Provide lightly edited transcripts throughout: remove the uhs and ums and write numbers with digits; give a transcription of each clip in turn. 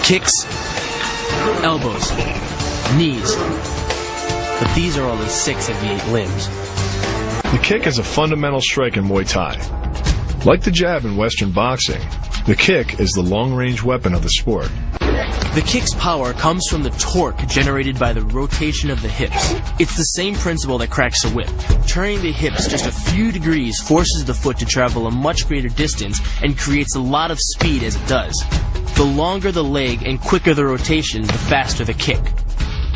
Kicks, elbows, knees. But these are only 6 of the 8 limbs. The kick is a fundamental strike in Muay Thai. Like the jab in Western boxing, the kick is the long-range weapon of the sport. The kick's power comes from the torque generated by the rotation of the hips. It's the same principle that cracks a whip. Turning the hips just a few degrees forces the foot to travel a much greater distance and creates a lot of speed as it does. The longer the leg and quicker the rotation, the faster the kick.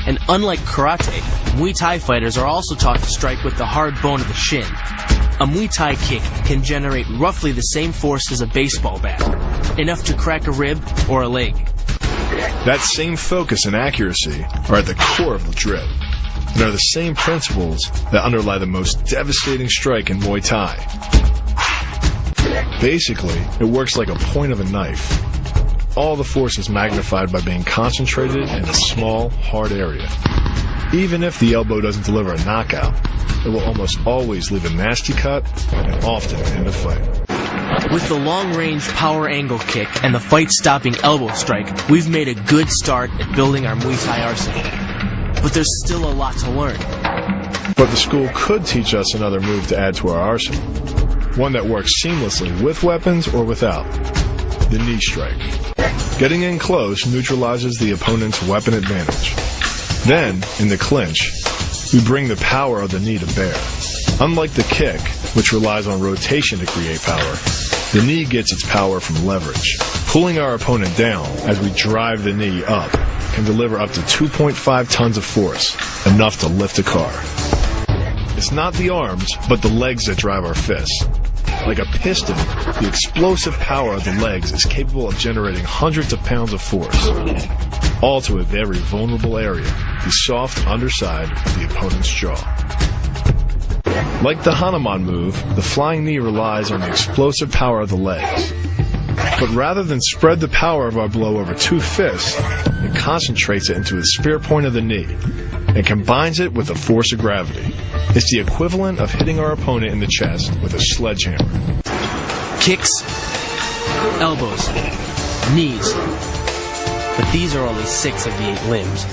And unlike karate, Muay Thai fighters are also taught to strike with the hard bone of the shin. A Muay Thai kick can generate roughly the same force as a baseball bat, enough to crack a rib or a leg. That same focus and accuracy are at the core of the drill, and are the same principles that underlie the most devastating strike in Muay Thai. Basically, it works like a point of a knife. All the force is magnified by being concentrated in a small, hard area. Even if the elbow doesn't deliver a knockout, it will almost always leave a nasty cut and often end a fight. With the long-range power angle kick and the fight-stopping elbow strike, we've made a good start at building our Muay Thai arsenal. But there's still a lot to learn. But the school could teach us another move to add to our arsenal. One that works seamlessly with weapons or without. The knee strike. Getting in close neutralizes the opponent's weapon advantage. Then, in the clinch, we bring the power of the knee to bear. Unlike the kick, which relies on rotation to create power, the knee gets its power from leverage. Pulling our opponent down as we drive the knee up can deliver up to 2.5 tons of force, enough to lift a car. It's not the arms, but the legs that drive our fists. Like a piston, the explosive power of the legs is capable of generating hundreds of pounds of force, all to a very vulnerable area, the soft underside of the opponent's jaw. Like the Hanuman move, the flying knee relies on the explosive power of the legs. But rather than spread the power of our blow over 2 fists, it concentrates it into the spear point of the knee and combines it with the force of gravity. It's the equivalent of hitting our opponent in the chest with a sledgehammer. Kicks, elbows, knees. But these are only 6 of the 8 limbs.